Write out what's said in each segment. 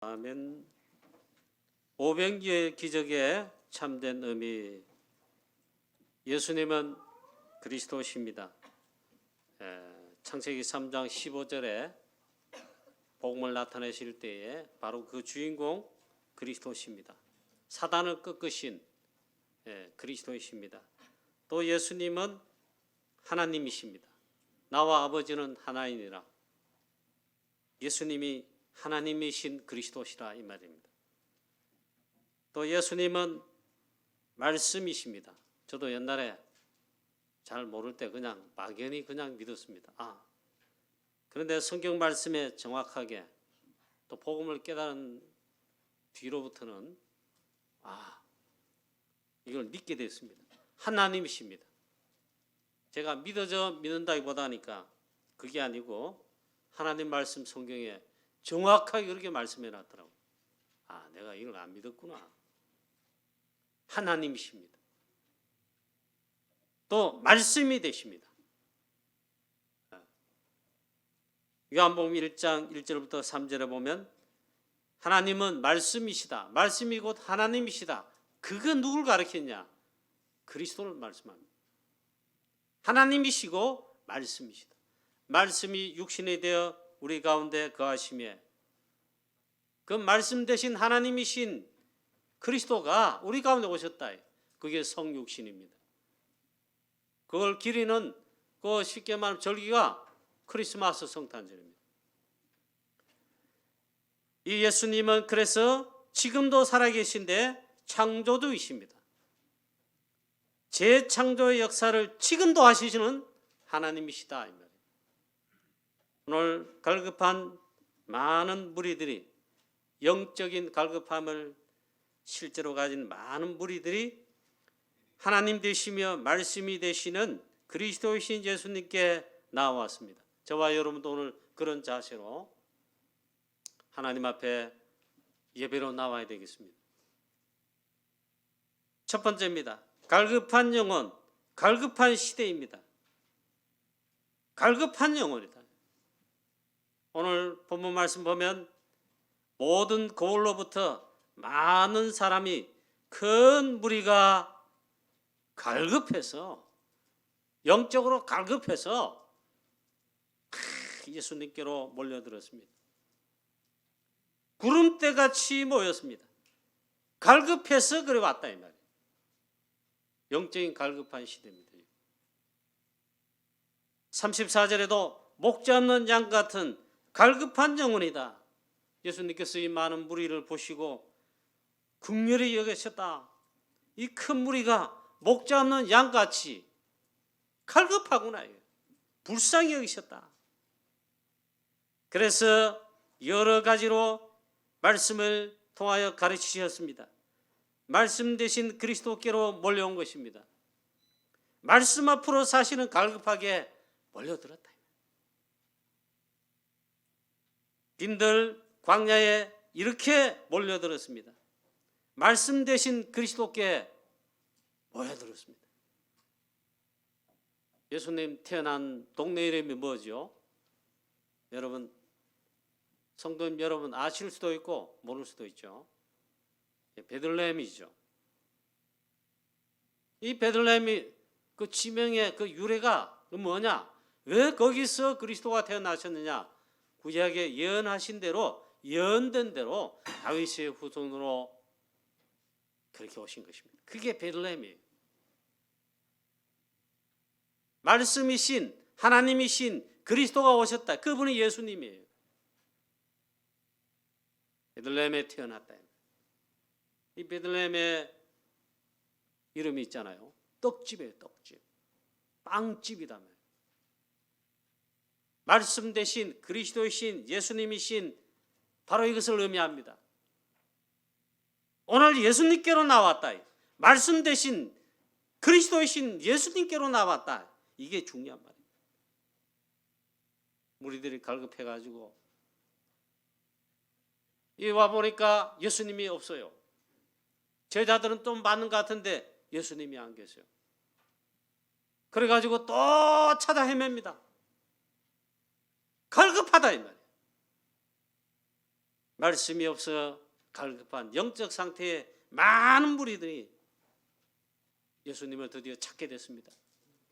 아멘. 오병기의 기적에 참된 의미. 예수님은 그리스도십니다. 창세기 3장 15절에 복음을 나타내실 때에 바로 그 주인공 그리스도십니다. 사단을 꺾으신 그리스도이십니다. 또 예수님은 하나님이십니다. 나와 아버지는 하나이니라. 예수님이 하나님이신 그리스도시라 이 말입니다. 또 예수님은 말씀이십니다. 저도 옛날에 잘 모를 때 그냥 막연히 그냥 믿었습니다. 그런데 성경 말씀에 정확하게 또 복음을 깨달은 뒤로부터는 이걸 믿게 됐습니다. 하나님이십니다. 제가 믿는다기보다 하니까 그게 아니고 하나님 말씀 성경에 정확하게 그렇게 말씀해 놨더라고요. 내가 이걸 안 믿었구나. 하나님이십니다. 또 말씀이 되십니다. 요한복음 1장 1절부터 3절에 보면 하나님은 말씀이시다. 말씀이 곧 하나님이시다. 그거 누굴 가르쳤냐? 그리스도를 말씀합니다. 하나님이시고 말씀이시다. 말씀이 육신이 되어 우리 가운데 거하시며 그 말씀 대신 하나님이신 그리스도가 우리 가운데 오셨다. 그게 성육신입니다. 그걸 기리는 그 쉽게 말하면 절기가 크리스마스 성탄절입니다. 이 예수님은 그래서 지금도 살아계신데 창조주이십니다. 재창조의 역사를 지금도 하시는 하나님이시다 이 말이에요. 오늘 갈급한 많은 무리들이 영적인 갈급함을 실제로 가진 많은 무리들이 하나님 되시며 말씀이 되시는 그리스도이신 예수님께 나왔습니다. 저와 여러분도 오늘 그런 자세로 하나님 앞에 예배로 나와야 되겠습니다. 첫 번째입니다. 갈급한 영혼, 갈급한 시대입니다. 갈급한 영혼이다. 오늘 본문 말씀 보면 모든 거울로부터 많은 사람이 큰 무리가 갈급해서 영적으로 갈급해서 예수님께로 몰려들었습니다. 구름대같이 모였습니다. 갈급해서 그래 왔다 이 말이에요. 영적인 갈급한 시대입니다. 34절에도 목자 없는 양 같은 갈급한 영혼이다. 예수님께서 이 많은 무리를 보시고 긍휼히 여기셨다. 이 큰 무리가 목자 없는 양같이 갈급하구나. 불쌍히 여기셨다. 그래서 여러 가지로 말씀을 통하여 가르치셨습니다. 말씀 대신 그리스도께로 몰려온 것입니다. 말씀 앞으로 사실은 갈급하게 몰려들었다. 님들 광야에 이렇게 몰려들었습니다. 말씀 대신 그리스도께 모여들었습니다. 예수님 태어난 동네 이름이 뭐죠? 여러분, 성도님 여러분 아실 수도 있고 모를 수도 있죠. 베들레헴이죠. 이 베들레헴이 그 지명의 그 유래가 뭐냐? 왜 거기서 그리스도가 태어나셨느냐? 구약에 예언하신 대로 예언된 대로 다윗의 후손으로 그렇게 오신 것입니다. 그게 베들레헴이에요. 말씀이신 하나님이신 그리스도가 오셨다. 그분이 예수님이에요. 베들레헴에 태어났다. 이 베들레헴의 이름이 있잖아요. 떡집이에요. 떡집. 빵집이다. 말씀 대신 그리스도이신 예수님이신 바로 이것을 의미합니다. 오늘 예수님께로 나왔다. 말씀 대신 그리스도이신 예수님께로 나왔다. 이게 중요한 말이에요. 무리들이 갈급해가지고 와보니까 예수님이 없어요. 제자들은 또 많은 것 같은데 예수님이 안 계세요. 그래가지고 또 찾아 헤맵니다. 갈급하다 이 말이에요. 말씀이 없어 갈급한 영적 상태의 많은 무리들이 예수님을 드디어 찾게 됐습니다.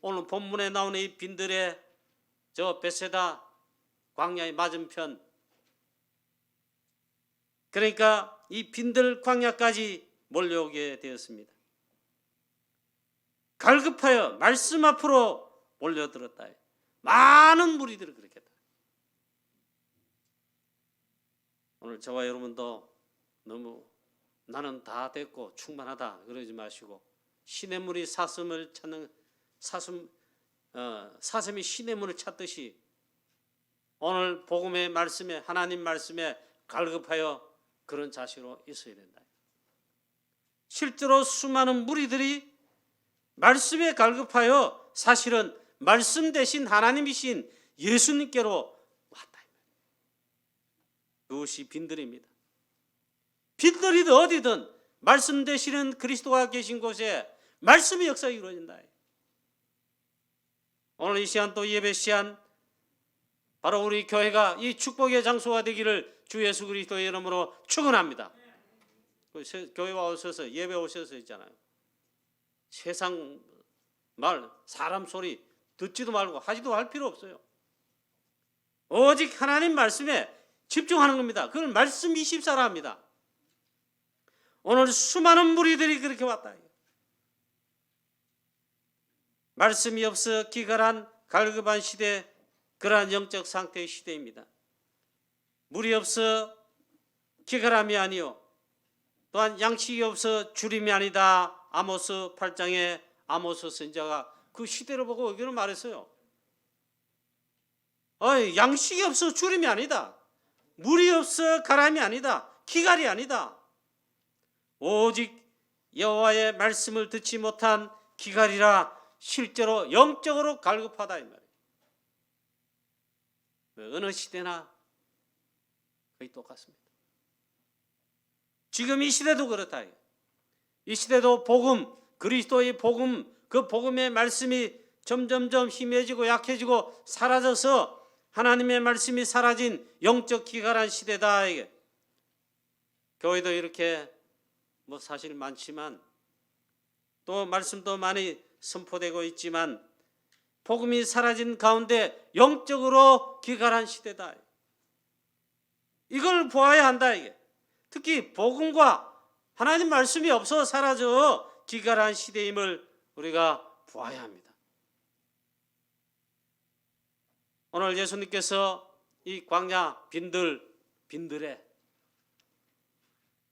오늘 본문에 나오는 이 빈들의 저 베세다 광야의 맞은편, 그러니까 이 빈들 광야까지 몰려오게 되었습니다. 갈급하여 말씀 앞으로 몰려들었다. 많은 무리들이 그렇게 했다. 오늘 저와 여러분도 너무 나는 다 됐고 충만하다 그러지 마시고, 시냇물이 사슴을 찾는 사슴이 시냇물을 찾듯이 오늘 복음의 말씀에, 하나님 말씀에 갈급하여 그런 자세로 있어야 된다. 실제로 수많은 무리들이 말씀에 갈급하여 사실은 말씀 대신 하나님이신 예수님께로 왔다. 그것이 빈들입니다. 빈들이든 어디든 말씀 되시는 그리스도가 계신 곳에 말씀의 역사가 이루어진다. 오늘 이 시간 또 예배 시간, 바로 우리 교회가 이 축복의 장소가 되기를 주 예수 그리스도의 이름으로 축원합니다. 교회 오셔서 예배 오셔서 있잖아요. 세상 말, 사람 소리 듣지도 말고 하지도 할 필요 없어요. 오직 하나님 말씀에 집중하는 겁니다. 그걸 말씀 24라 합니다. 오늘 수많은 무리들이 그렇게 왔다. 말씀이 없어 기갈한 갈급한 시대, 그러한 영적 상태의 시대입니다. 물이 없어 기갈함이 아니요, 또한 양식이 없어 주림이 아니다. 아모스 8장에 아모스 선지자가 그 시대를 보고 여기를 말했어요. 양식이 없어 주림이 아니다. 물이 없어 가람이 아니다. 기갈이 아니다. 오직 여호와의 말씀을 듣지 못한 기갈이라 실제로 영적으로 갈급하다 이 말이에요. 어느 시대나 거의 똑같습니다. 지금 이 시대도 그렇다. 이 시대도 복음, 그리스도의 복음, 그 복음의 말씀이 점점점 희미해지고 약해지고 사라져서 하나님의 말씀이 사라진 영적 기갈한 시대다. 이게 교회도 이렇게 사실 많지만 또 말씀도 많이 선포되고 있지만 복음이 사라진 가운데 영적으로 기갈한 시대다. 이걸 보아야 한다. 이게 특히 복음과 하나님 말씀이 없어 사라져 기갈한 시대임을 우리가 보아야 합니다. 오늘 예수님께서 이 광야 빈들에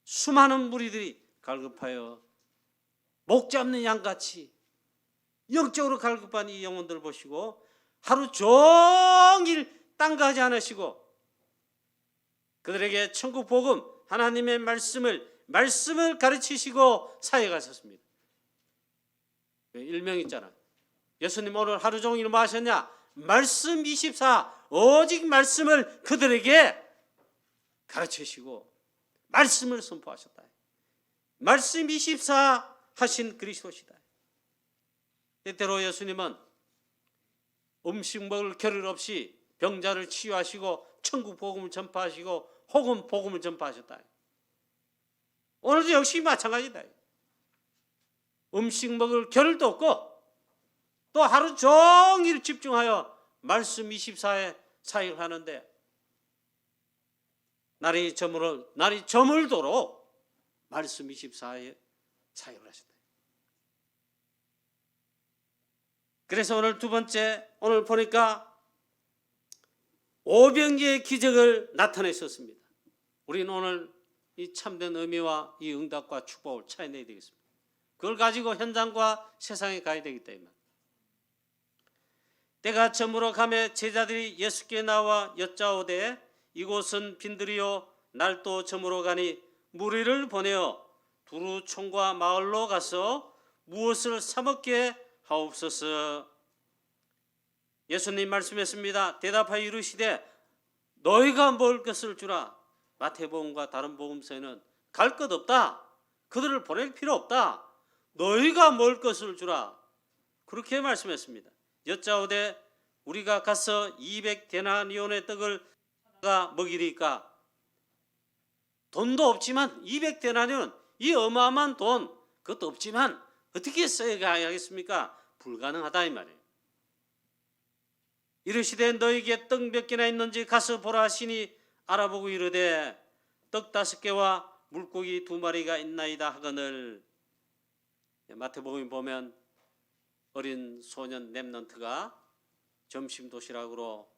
수많은 무리들이 갈급하여 목 잡는 양같이 영적으로 갈급한 이 영혼들을 보시고 하루 종일 딴가하지 않으시고 그들에게 천국 복음, 하나님의 말씀을 가르치시고 사역하셨습니다. 일명 있잖아요. 예수님 오늘 하루 종일 뭐 하셨냐? 말씀 24, 오직 말씀을 그들에게 가르치시고 말씀을 선포하셨다. 말씀 24 하신 그리스도시다. 때때로 예수님은 음식 먹을 겨를 없이 병자를 치유하시고 천국 복음을 전파하시고 혹은 복음을 전파하셨다. 오늘도 역시 마찬가지다. 음식 먹을 겨를도 없고 또 하루 종일 집중하여 말씀 24에 사역을 하는데 날이 저물도록 말씀 24에 사역을 하셨다. 그래서 오늘 두 번째, 오늘 보니까 오병이의 기적을 나타내셨습니다. 우리는 오늘 이 참된 의미와 이 응답과 축복을 찾아내야 되겠습니다. 그걸 가지고 현장과 세상에 가야 되기 때문에. 때가 저물어 가매 제자들이 예수께 나와 여짜오되 이곳은 빈들이요 날도 저물어 가니 무리를 보내어 두루 촌과 마을로 가서 무엇을 사 먹게 하옵소서. 예수님 말씀했습니다. 대답하여 이르시되 너희가 먹을 것을 주라. 마태복음과 다른 복음서에는 갈 것 없다. 그들을 보낼 필요 없다. 너희가 먹을 것을 주라. 그렇게 말씀했습니다. 여짜오되 우리가 가서 200데나리온의 떡을 먹이리까? 돈도 없지만 200데나리온 이 어마어마한 돈 그것도 없지만 어떻게 써야겠습니까? 불가능하다 이 말이에요. 이르시되 너에게 떡 몇 개나 있는지 가서 보라 하시니 알아보고 이르되 떡 5개와 물고기 2마리가 있나이다 하거늘. 마태복음 보면 어린 소년 렘넌트가 점심 도시락으로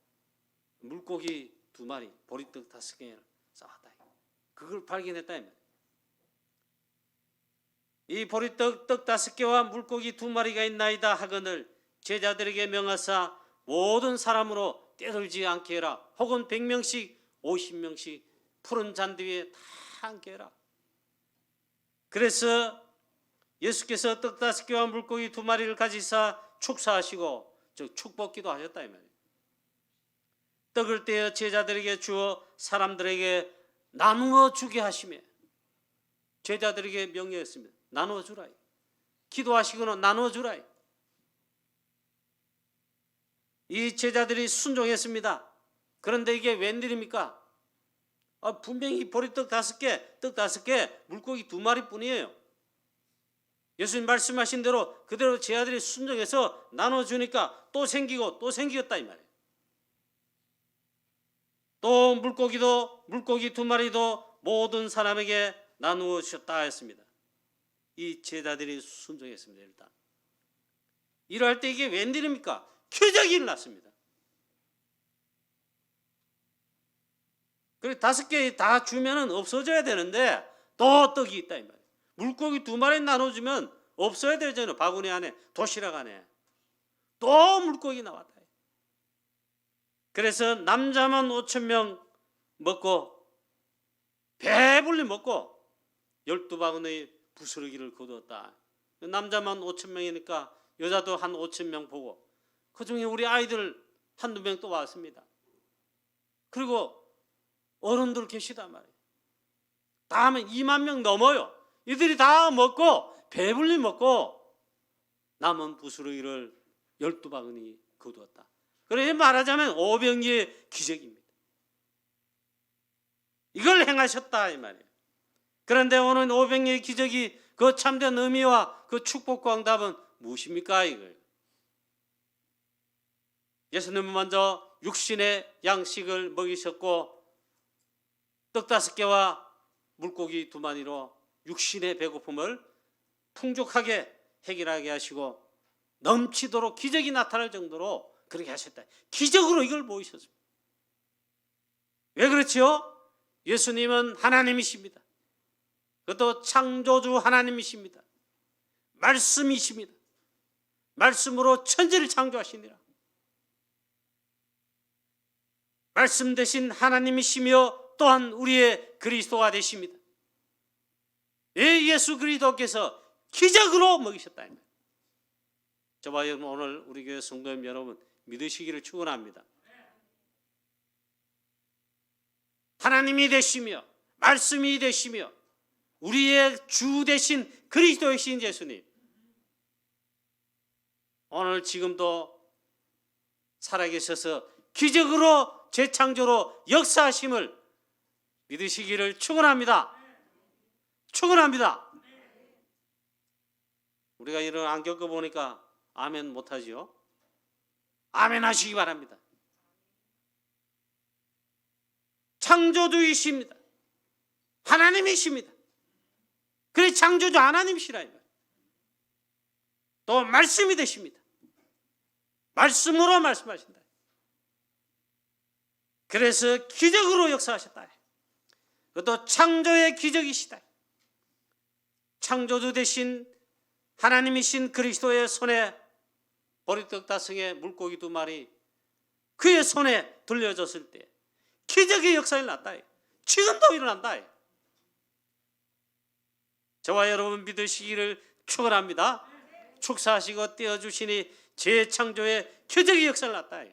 물고기 2마리, 보리떡 5개를 싸왔다. 그걸 발견했다. 이 보리떡 떡 5개와 물고기 2마리가 있나이다 하거늘 제자들에게 명하사 모든 사람으로 떼들지 않게 해라. 혹은 100명씩 50명씩 푸른 잔디 위에 다 앉게 해라. 그래서 예수께서 떡 5개와 물고기 2마리를 가지사 축사하시고 즉 축복기도 하셨다 이 말이에요. 떡을 떼어 제자들에게 주어 사람들에게 나누어 주게 하시며 제자들에게 명령했습니다. 나누어 주라. 기도하시고는 나누어 주라. 이 제자들이 순종했습니다. 그런데 이게 웬일입니까? 분명히 보리떡 5개, 떡 5개, 물고기 2마리 뿐이에요. 예수님 말씀하신 대로 그대로 제자들이 순종해서 나눠주니까 또 생기고 또 생겼다 이 말이에요. 또 물고기 2마리도 모든 사람에게 나누어 주셨다 했습니다. 이 제자들이 순종했습니다. 일단 이러할 때 이게 웬일입니까? 기적이 일어났습니다. 그리고 5개 다 주면은 없어져야 되는데 또 떡이 있다 이 말이에요. 물고기 2마리 나눠주면 없어야 되잖아요. 바구니 안에, 도시락 안에. 또 물고기 나왔다. 그래서 남자만 5,000명 먹고 배불리 먹고 12바구니 부스러기를 거두었다. 남자만 5,000명이니까 여자도 한 5,000명 보고 그중에 우리 아이들 한두 명 또 왔습니다. 그리고 어른들 계시단 말이에요. 다 하면 2만 명 넘어요. 이들이 다 먹고 배불리 먹고 남은 부스러기를 12바구니 거두었다. 그래 말하자면 오병이의 기적입니다. 이걸 행하셨다 이 말이에요. 그런데 오늘 오병이의 기적이 그 참된 의미와 그 축복과 응답은 무엇입니까? 이거예요. 예수님은 먼저 육신의 양식을 먹이셨고 떡 5개와 물고기 2마리로 육신의 배고픔을 풍족하게 해결하게 하시고 넘치도록 기적이 나타날 정도로 그렇게 하셨다. 기적으로 이걸 보이셨습니다. 왜 그렇지요? 예수님은 하나님이십니다. 그것도 창조주 하나님이십니다. 말씀이십니다. 말씀으로 천지를 창조하시니라. 말씀 대신 하나님이시며 또한 우리의 그리스도가 되십니다. 예수 그리스도께서 기적으로 먹이셨다. 저와 여러분 오늘 우리 교회 성도님 여러분 믿으시기를 축원합니다. 하나님이 되시며 말씀이 되시며 우리의 주 되신 그리스도이신 예수님 오늘 지금도 살아계셔서 기적으로 재창조로 역사하심을 믿으시기를 축원합니다. 축원합니다. 우리가 이런 안 겪어보니까 아멘 못하지요? 아멘 하시기 바랍니다. 창조주이십니다. 하나님이십니다. 그래 창조주 하나님이시라. 또 말씀이 되십니다. 말씀으로 말씀하신다. 그래서 기적으로 역사하셨다. 그것도 창조의 기적이시다. 창조주 되신 하나님이신 그리스도의 손에 보리떡 5개 물고기 2마리 그의 손에 들려졌을 때 기적의 역사가 일어났다. 지금도 일어난다. 저와 여러분 믿으시기를 축원합니다. 축사하시고 떼어주시니 재창조의 기적의 역사를 났다.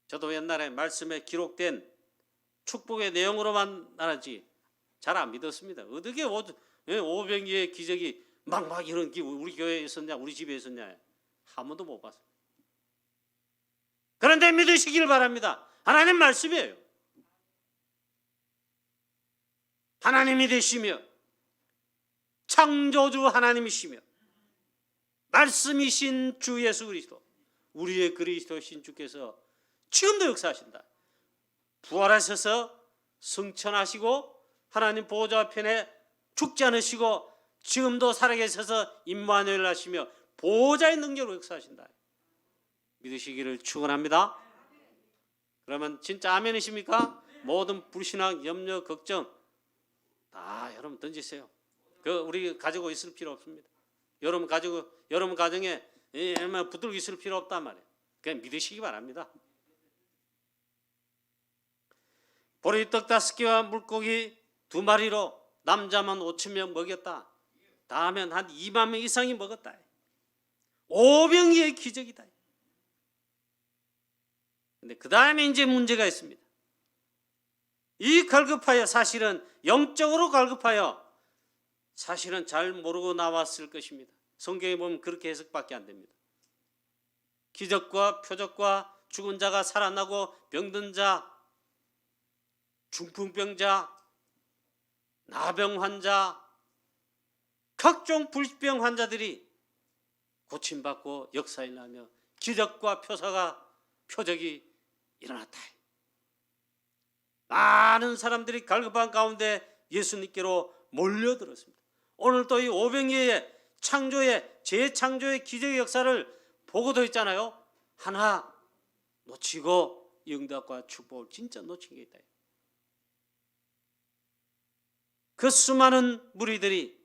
저도 옛날에 말씀에 기록된 축복의 내용으로만 알았지 잘 안 믿었습니다. 어떻게 오병이의 기적이 막 이런 게 우리 교회에 있었냐 우리 집에 있었냐 한 번도 못 봤어요. 그런데 믿으시길 바랍니다. 하나님 말씀이에요. 하나님이 되시며 창조주 하나님이시며 말씀이신 주 예수 그리스도, 우리의 그리스도신 주께서 지금도 역사하신다. 부활하셔서 승천하시고 하나님 보좌 편에 죽지 않으시고 지금도 살아계셔서 임마누엘 하시며 보호자의 능력으로 역사하신다. 믿으시기를 축원합니다. 그러면 진짜 아멘이십니까? 모든 불신앙, 염려, 걱정 다 여러분 던지세요. 우리 가지고 있을 필요 없습니다. 여러분 가정에 붙들고 있을 필요 없단 말이에요. 그냥 믿으시기 바랍니다. 보리떡 5개와 물고기 2마리로 남자만 5,000명 먹였다. 다음엔 한 2만 명 이상이 먹었다. 오병이의 기적이다. 근데 그 다음에 이제 문제가 있습니다. 이 갈급하여, 사실은 영적으로 갈급하여 사실은 잘 모르고 나왔을 것입니다. 성경에 보면 그렇게 해석밖에 안 됩니다. 기적과 표적과 죽은 자가 살아나고 병든 자, 중풍병자, 나병 환자, 각종 불병 환자들이 고침받고 역사 일어나며 기적과 표적이 일어났다. 많은 사람들이 갈급한 가운데 예수님께로 몰려들었습니다. 오늘 또 이 오병이의 재창조의 기적의 역사를 보고도 있잖아요. 하나 놓치고 영답과 축복을 진짜 놓친 게 있다. 그 수많은 무리들이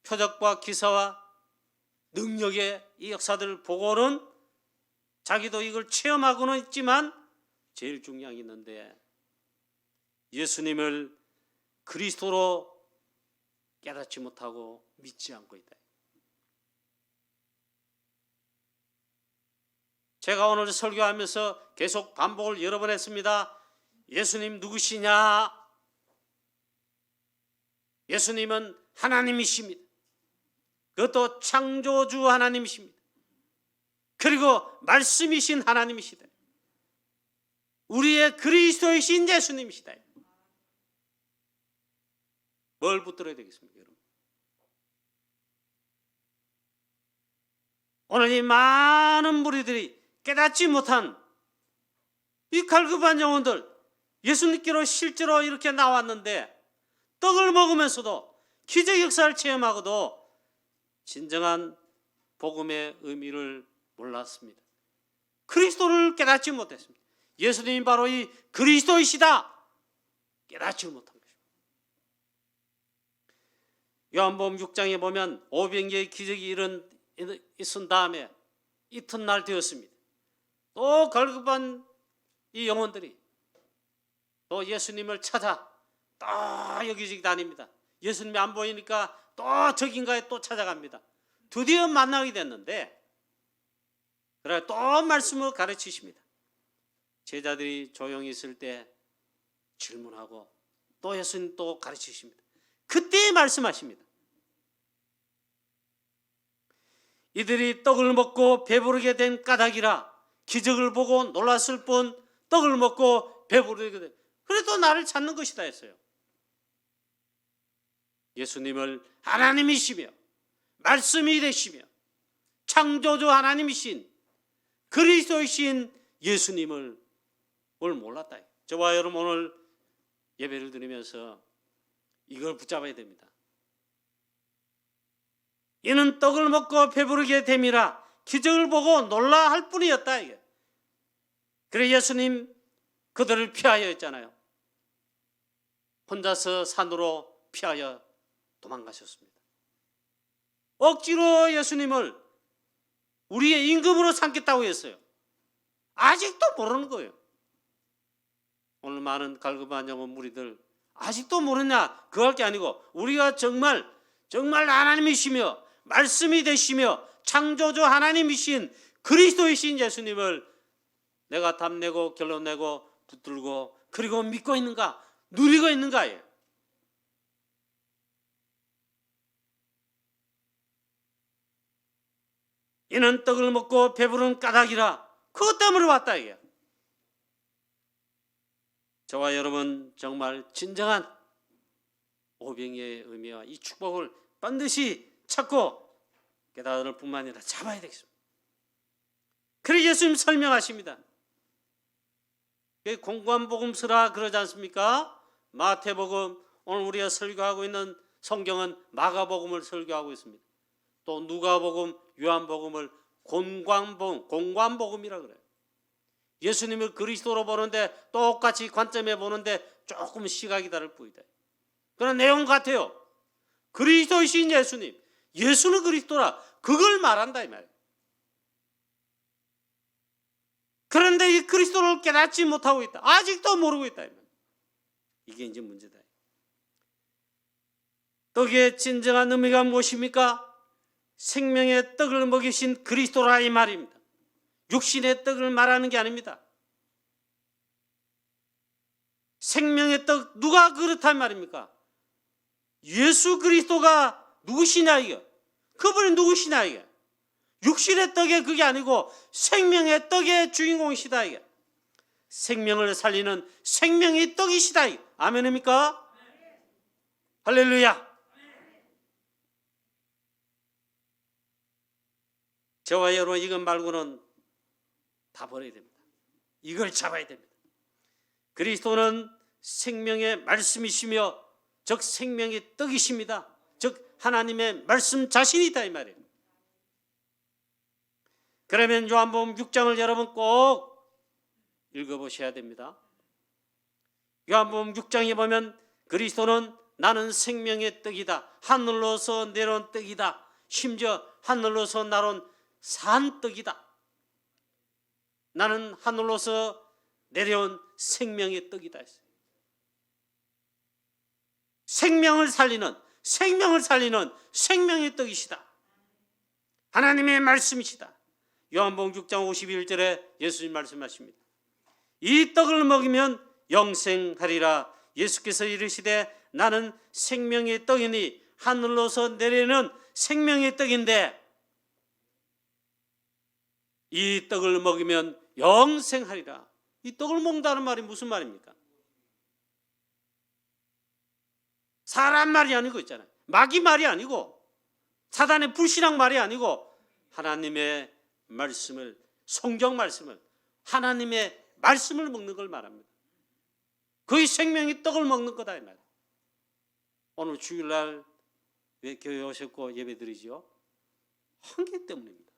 표적과 기사와 능력의 이 역사들을 보고는 자기도 이걸 체험하고는 있지만 제일 중요한 게 있는데 예수님을 그리스도로 깨닫지 못하고 믿지 않고 있다. 제가 오늘 설교하면서 계속 반복을 여러 번 했습니다. 예수님 누구시냐? 예수님은 하나님이십니다. 그것도 창조주 하나님이십니다. 그리고 말씀이신 하나님이시다. 우리의 그리스도이신 예수님이시다. 뭘 붙들어야 되겠습니까, 여러분? 오늘 이 많은 무리들이 깨닫지 못한 이 갈급한 영혼들, 예수님께로 실제로 이렇게 나왔는데 떡을 먹으면서도 기적 역사를 체험하고도 진정한 복음의 의미를 몰랐습니다. 그리스도를 깨닫지 못했습니다. 예수님이 바로 이 그리스도이시다 깨닫지 못한 것입니다. 요한복음 6장에 보면 오병이의 기적이 있은 다음에 이튿날 되었습니다. 또 갈급한 이 영혼들이 또 예수님을 찾아 또 여기저기 다닙니다. 예수님이 안 보이니까 또 저긴가에 또 찾아갑니다. 드디어 만나게 됐는데 그래 또 말씀을 가르치십니다. 제자들이 조용히 있을 때 질문하고 또 예수님 또 가르치십니다. 그때 말씀하십니다. 이들이 떡을 먹고 배부르게 된 까닭이라 기적을 보고 놀랐을 뿐 떡을 먹고 배부르게 된 그래도 나를 찾는 것이다 했어요. 예수님을 하나님이시며 말씀이 되시며 창조주 하나님이신 그리스도이신 예수님을 몰랐다. 저와 여러분 오늘 예배를 드리면서 이걸 붙잡아야 됩니다. 이는 떡을 먹고 배부르게 됨이라 기적을 보고 놀라 할 뿐이었다. 이게. 그래 예수님 그들을 피하여 했잖아요. 혼자서 산으로 피하여 도망가셨습니다. 억지로 예수님을 우리의 임금으로 삼겠다고 했어요. 아직도 모르는 거예요. 오늘 많은 갈급한 영혼 무리들 아직도 모르냐? 그거 할 게 아니고 우리가 정말 하나님이시며 말씀이 되시며 창조주 하나님이신 그리스도이신 예수님을 내가 답내고 결론내고 붙들고 그리고 믿고 있는가? 누리고 있는가예요. 이는 떡을 먹고 배부른 까닭이라 그것 때문에 왔다 이게. 저와 여러분 정말 진정한 오병이의 의미와 이 축복을 반드시 찾고 깨달을 뿐만 아니라 잡아야 되겠습니다. 그래서 예수님 설명하십니다. 공고한 복음서라 그러지 않습니까? 마태복음, 오늘 우리가 설교하고 있는 성경은 마가복음을 설교하고 있습니다. 또 누가복음, 요한복음을 공관복음이라 그래요. 예수님을 그리스도로 보는데 똑같이 관점에 보는데 조금 시각이 다를 뿐이다. 그런 내용 같아요. 그리스도이신 예수님, 예수는 그리스도라, 그걸 말한다 이 말이에요. 그런데 이 그리스도를 깨닫지 못하고 있다. 아직도 모르고 있다 이 말이에요. 이게 이제 문제다. 떡의 진정한 의미가 무엇입니까? 생명의 떡을 먹이신 그리스도라 이 말입니다. 육신의 떡을 말하는 게 아닙니다. 생명의 떡, 누가 그렇단 말입니까? 예수 그리스도가 누구시냐 이게. 그분이 누구시냐 이게. 육신의 떡의 그게 아니고 생명의 떡의 주인공이시다 이게. 생명을 살리는 생명의 떡이시다 이게. 아멘입니까? 할렐루야. 저와 여러분 이것 말고는 다 버려야 됩니다. 이걸 잡아야 됩니다. 그리스도는 생명의 말씀이시며 즉 생명의 떡이십니다. 즉 하나님의 말씀 자신이다 이 말이에요. 그러면 요한복음 6장을 여러분 꼭 읽어보셔야 됩니다. 요한복음 6장에 보면 그리스도는 나는 생명의 떡이다. 하늘로서 내려온 떡이다. 심지어 하늘로서 나온 산 떡이다. 나는 하늘로서 내려온 생명의 떡이다 했어요. 생명을 살리는 생명의 떡이시다. 하나님의 말씀이시다. 요한복음 6장 51절에 예수님 말씀하십니다. 이 떡을 먹으면 영생하리라. 예수께서 이르시되 나는 생명의 떡이니 하늘로서 내리는 생명의 떡인데 이 떡을 먹으면 영생하리라. 이 떡을 먹는다는 말이 무슨 말입니까? 사람 말이 아니고 있잖아요. 마귀 말이 아니고 사단의 불신앙 말이 아니고 하나님의 말씀을, 성경 말씀을, 하나님의 말씀을 먹는 걸 말합니다. 그의 생명의 떡을 먹는 거다 이 말이에요. 오늘 주일날 왜 교회 오셨고 예배드리죠? 한계 때문입니다.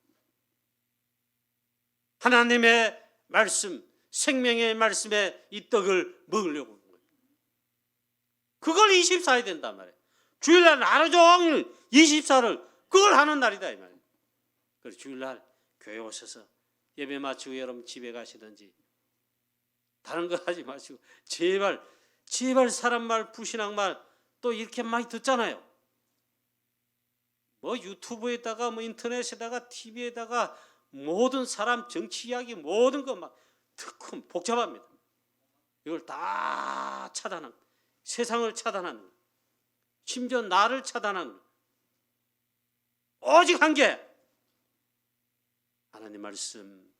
하나님의 말씀, 생명의 말씀에 이 떡을 먹으려고 하는 거예요. 그걸 24일 된단 말이에요. 주일날 하루 종일 24를 그걸 하는 날이다 이 말이에요. 그래서 주일날 교회 오셔서 예배 마치고 여러분 집에 가시든지 다른 거 하지 마시고 제발 사람 말, 불신앙 말 또 이렇게 많이 듣잖아요. 뭐 유튜브에다가 뭐 인터넷에다가 TV에다가 모든 사람 정치 이야기 모든 거 막 듣고 복잡합니다. 이걸 다 차단하는, 세상을 차단하는, 심지어 나를 차단하는 오직 한 개, 하나님 말씀.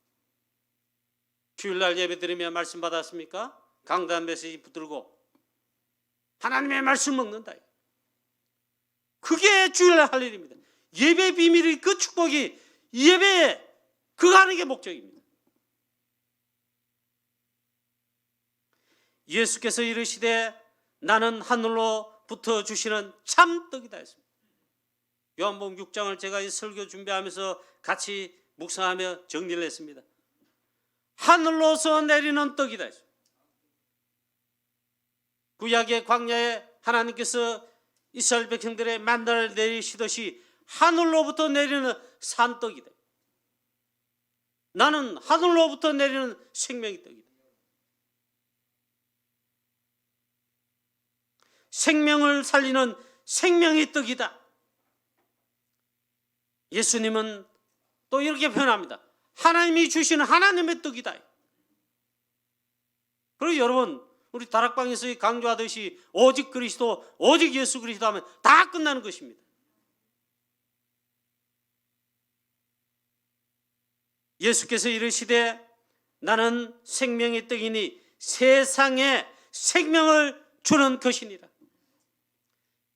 주일날 예배 드리면 말씀 받았습니까? 강단 메시지 붙들고 하나님의 말씀 먹는다. 그게 주일날 할 일입니다. 예배 비밀의 그 축복이 예배에 그거 하는 게 목적입니다. 예수께서 이르시되 나는 하늘로부터 주시는 참떡이다 했습니다. 요한복음 6장을 제가 이 설교 준비하면서 같이 묵상하며 정리를 했습니다. 하늘로서 내리는 떡이다 했습니다. 구약의 광야에 하나님께서 이스라엘 백성들의 만나를 내리시듯이 하늘로부터 내리는 산떡이다. 나는 하늘로부터 내리는 생명의 떡이다. 생명을 살리는 생명의 떡이다. 예수님은 또 이렇게 표현합니다. 하나님이 주시는 하나님의 떡이다. 그리고 여러분 우리 다락방에서 강조하듯이 오직 그리스도, 오직 예수 그리스도 하면 다 끝나는 것입니다. 예수께서 이르시되 나는 생명의 떡이니 세상에 생명을 주는 것이니라.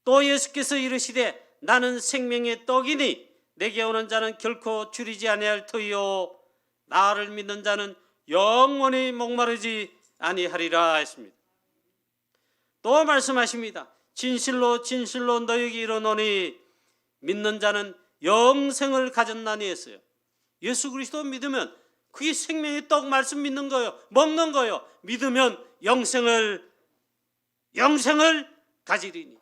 또 예수께서 이르시되 나는 생명의 떡이니 내게 오는 자는 결코 줄이지 아니할 터이요 나를 믿는 자는 영원히 목마르지 아니하리라 했습니다. 또 말씀하십니다. 진실로 진실로 너희에게 이르노니 믿는 자는 영생을 가졌나니 했어요. 예수 그리스도 믿으면 그게 생명의 떡 말씀 믿는 거예요. 먹는 거예요. 믿으면 영생을 가지리니.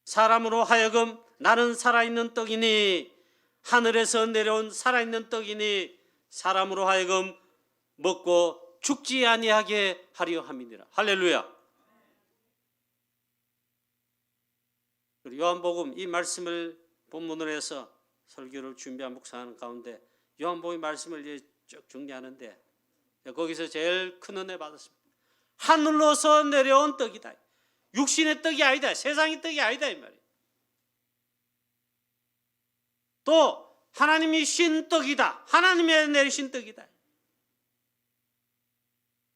사람으로 하여금 나는 살아있는 떡이니 하늘에서 내려온 살아있는 떡이니 사람으로 하여금 먹고 죽지 아니하게 하려 함이니라. 할렐루야. 요한복음 이 말씀을 본문으로 해서 설교를 준비한 묵상하는 가운데 요한복음의 말씀을 이제 쭉 정리하는데 거기서 제일 큰 은혜 받았습니다. 하늘로서 내려온 떡이다. 육신의 떡이 아니다. 세상의 떡이 아니다 이 말이에요. 또 하나님이 신 떡이다. 하나님의 내리신 떡이다.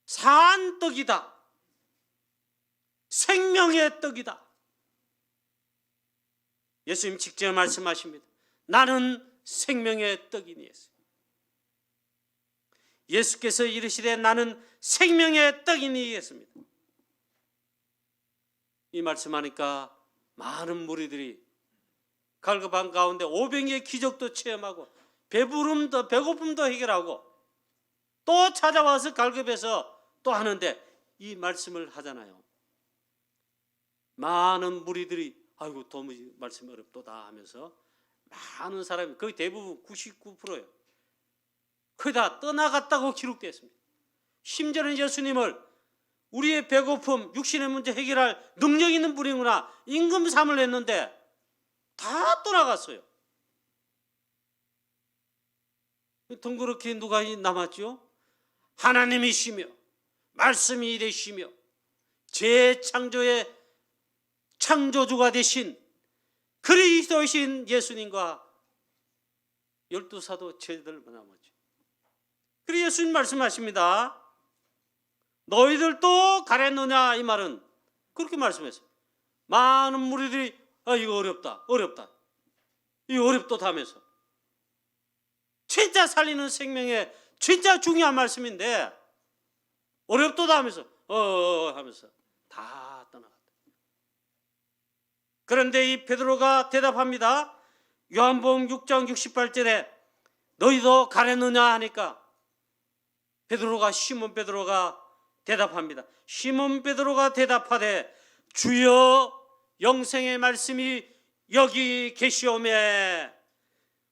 산 떡이다. 생명의 떡이다. 예수님 직접 말씀하십니다. 나는 생명의 떡이니 했어요. 예수께서 이르시되 나는 생명의 떡이니 했습니다. 이 말씀하니까 많은 무리들이 갈급한 가운데 오병이의 기적도 체험하고 배부름도 배고픔도 해결하고 또 찾아와서 갈급해서 또 하는데 이 말씀을 하잖아요. 많은 무리들이 아이고 도무지 말씀이 어렵도다 하면서 많은 사람이 거의 대부분 99%예요. 거의 다 떠나갔다고 기록되어 있습니다. 심지어는 예수님을 우리의 배고픔, 육신의 문제 해결할 능력 있는 분이구나 임금 삼을 했는데 다 떠나갔어요. 덩그렇게 누가 남았죠? 하나님이시며 말씀이 되시며 재창조의 창조주가 되신 그리스도이신 예수님과 12사도 제자들만 남았죠. 그리고 예수님 말씀하십니다. 너희들도 가랬느냐 이 말은 그렇게 말씀했어요. 많은 무리들이 이거 어렵다 이거 어렵다 하면서 진짜 살리는 생명의 진짜 중요한 말씀인데 어렵다 하면서 하면서 다 떠나갔다. 그런데 이 베드로가 대답합니다. 요한복음 6장 68절에 너희도 가랬느냐 하니까 시몬 베드로가 대답합니다. 시몬 베드로가 대답하되 주여 영생의 말씀이 여기 계시오매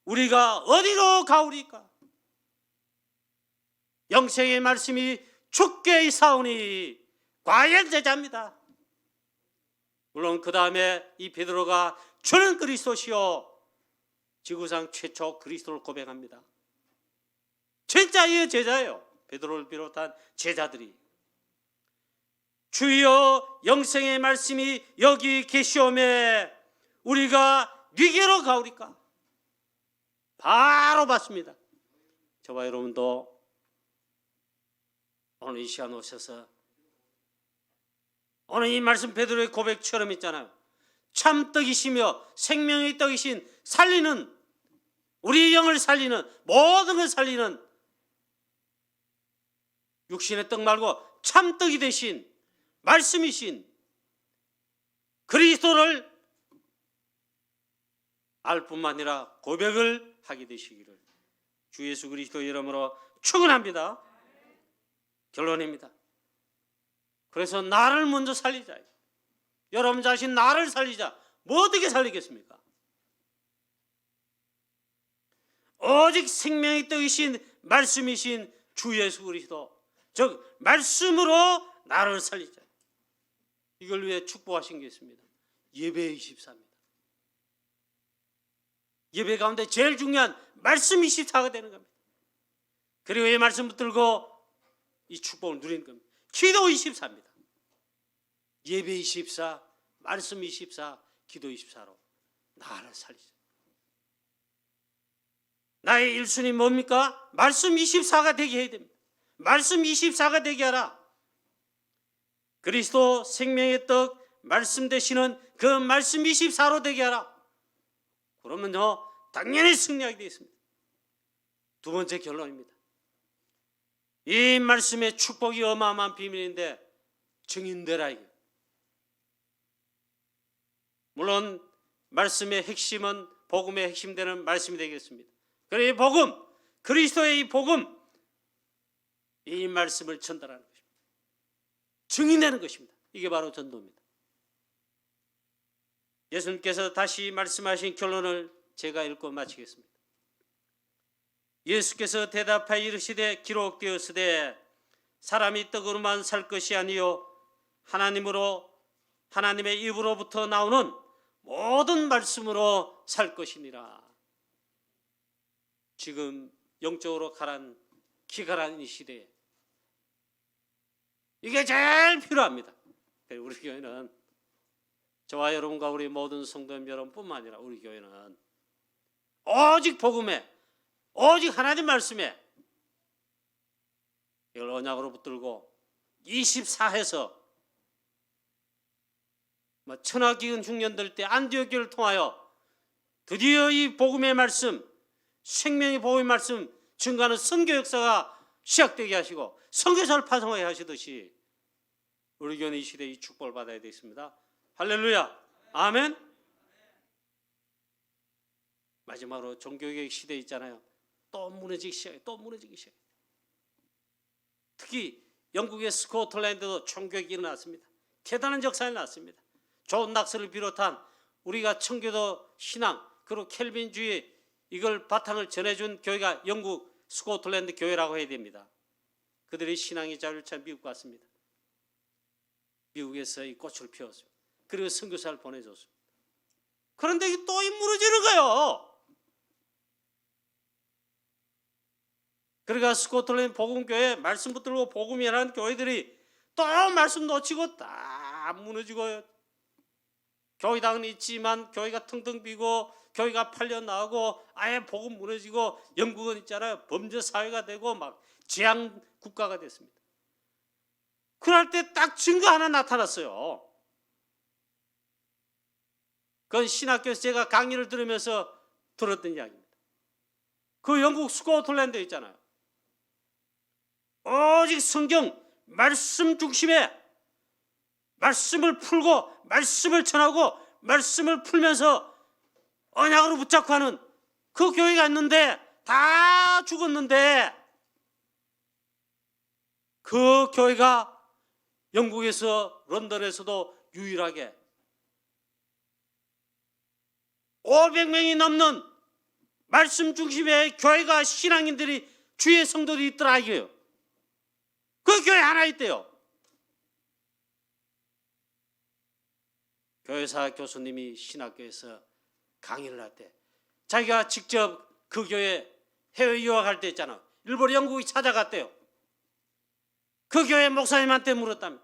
우리가 어디로 가오리까? 영생의 말씀이 주께 있사오니 과연 제자입니다. 물론 그 다음에 이 베드로가 주는 그리스도시요 지구상 최초 그리스도를 고백합니다. 진짜 이 제자예요. 베드로를 비롯한 제자들이 주여 영생의 말씀이 여기 계시오매 우리가 네게로 가오리까? 바로 받습니다. 저와 여러분도 오늘 이 시간 오셔서 오늘 이 말씀 베드로의 고백처럼 있잖아요. 참떡이시며 생명의 떡이신 살리는 우리 영을 살리는 모든 걸 살리는 육신의 떡 말고 참떡이 되신 말씀이신 그리스도를 알 뿐만 아니라 고백을 하게 되시기를 주 예수 그리스도의 이름으로 축원합니다. 결론입니다. 그래서 나를 먼저 살리자. 여러분 자신 나를 살리자. 뭐 어떻게 살리겠습니까? 오직 생명의 떡이신 말씀이신 주 예수 그리스도 즉 말씀으로 나를 살리자. 이걸 위해 축복하신 게 있습니다. 예배 24입니다. 예배 가운데 제일 중요한 말씀 24가 되는 겁니다. 그리고 이 말씀 붙들고 이 축복을 누리는 겁니다. 기도 24입니다. 예배 24, 말씀 24, 기도 24로 나를 살리자. 나의 1순위 뭡니까? 말씀 24가 되게 해야 됩니다. 말씀 24가 되게 하라. 그리스도 생명의 떡 말씀 되시는 그 말씀 24로 되게 하라. 그러면요 당연히 승리하게 되어 있습니다. 두 번째 결론입니다. 이 말씀의 축복이 어마어마한 비밀인데 증인되라 이게. 물론 말씀의 핵심은 복음의 핵심되는 말씀이 되겠습니다. 그래서 이 복음, 그리스도의 이 복음, 이 말씀을 전달하는 것입니다. 증인되는 것입니다. 이게 바로 전도입니다. 예수님께서 다시 말씀하신 결론을 제가 읽고 마치겠습니다. 예수께서 대답하여 이르시되 기록되었으되 사람이 떡으로만 살 것이 아니요 하나님의 입으로부터 나오는 모든 말씀으로 살 것이니라. 지금 영적으로 기가란 이 시대에 이게 제일 필요합니다. 우리 교회는 저와 여러분과 우리 모든 성도님 여러분뿐만 아니라 우리 교회는 오직 복음에 오직 하나님 말씀에 이걸 언약으로 붙들고 24해서 천하기근 흉년들 때 안디옥 교회를 통하여 드디어 이 복음의 말씀, 생명의 복음의 말씀 증가하는 선교 역사가 시작되게 하시고 선교사를 파송하게 하시듯이 우리 교회는 이 시대에 이 축복을 받아야 되겠습니다. 할렐루야. 아멘. 마지막으로 종교개혁 시대 있잖아요. 또 무너지기 시작해요. 특히 영국의 스코틀랜드도 종교개혁이 일어났습니다. 대단한 역사가 일어났습니다. 존 낙스를 비롯한 우리가 청교도 신앙 그리고 켈빈주의 이걸 바탕을 전해준 교회가 영국 스코틀랜드 교회라고 해야 됩니다. 그들의 신앙의 자유를 찾아 미국 갔습니다. 미국에서 이 꽃을 피웠습니다. 그리고 선교사를 보내줬습니다. 그런데 또 무너지는 거예요. 그러니까 스코틀랜드 복음교회 말씀 붙들고 복음이라는 교회들이 또 말씀 놓치고 다 무너지고 교회당은 있지만 교회가 텅텅 비고 교회가 팔려나가고 아예 복음 무너지고 영국은 있잖아요. 범죄 사회가 되고 막 재앙 국가가 됐습니다. 그럴 때 딱 증거 하나 나타났어요. 그건 신학교에서 제가 강의를 들으면서 들었던 이야기입니다. 그 영국 스코틀랜드 있잖아요. 오직 성경 말씀 중심에 말씀을 풀고 말씀을 전하고 말씀을 풀면서 언약으로 붙잡고 하는 그 교회가 있는데 다 죽었는데 그 교회가 영국에서 런던에서도 유일하게 500명이 넘는 말씀 중심의 교회가 신앙인들이 주의 성도들이 있더라 이거예요. 그 교회 하나 있대요. 교회사 교수님이 신학교에서 강의를 할 때 자기가 직접 그 교회 해외 유학할 때 있잖아. 일본 영국에 찾아갔대요. 그 교회 목사님한테 물었다면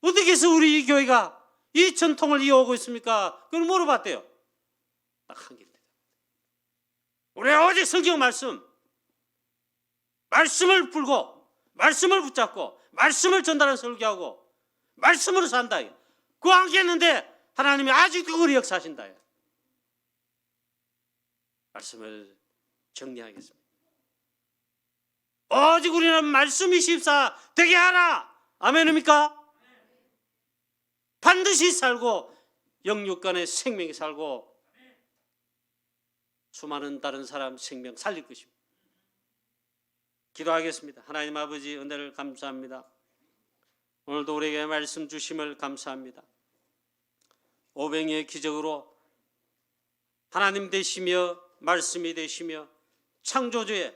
어떻게 해서 우리 이 교회가 이 전통을 이어오고 있습니까? 그걸 물어봤대요. 딱 한 길. 우리 오직 성경 말씀을 풀고 말씀을 붙잡고 말씀을 전달하는 설교하고 말씀으로 산다. 그거 안 했는데 하나님이 아직도 그리 역사하신다. 말씀을 정리하겠습니다. 오직 우리는 말씀 24 되게 하라. 아멘입니까? 반드시 살고 영육간의 생명이 살고 수많은 다른 사람 생명 살릴 것입니다. 기도하겠습니다. 하나님 아버지 은혜를 감사합니다. 오늘도 우리에게 말씀 주심을 감사합니다. 오병이의 기적으로 하나님 되시며 말씀이 되시며 창조의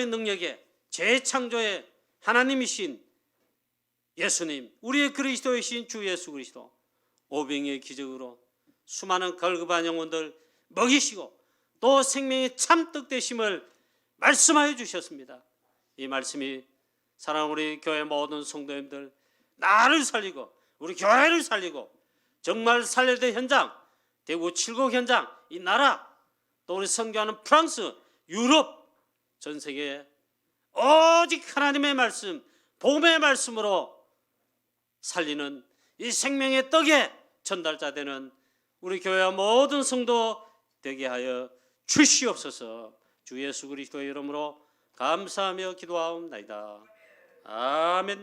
능력에 재창조의 하나님이신 예수님, 우리의 그리스도이신 주 예수 그리스도, 오병이의 기적으로 수많은 걸급한 영혼들 먹이시고 또 생명의 참떡 되심을 말씀하여 주셨습니다. 이 말씀이 사랑하는 우리 교회 모든 성도님들 나를 살리고 우리 교회를 살리고 정말 살려야 될 현장, 대구 칠곡 현장, 이 나라, 또 우리 선교하는 프랑스, 유럽 전 세계에 오직 하나님의 말씀, 복음의 말씀으로 살리는 이 생명의 떡의 전달자 되는 우리 교회와 모든 성도 되게 하여 주시옵소서. 주 예수 그리스도의 이름으로 감사하며 기도하옵나이다. 아멘.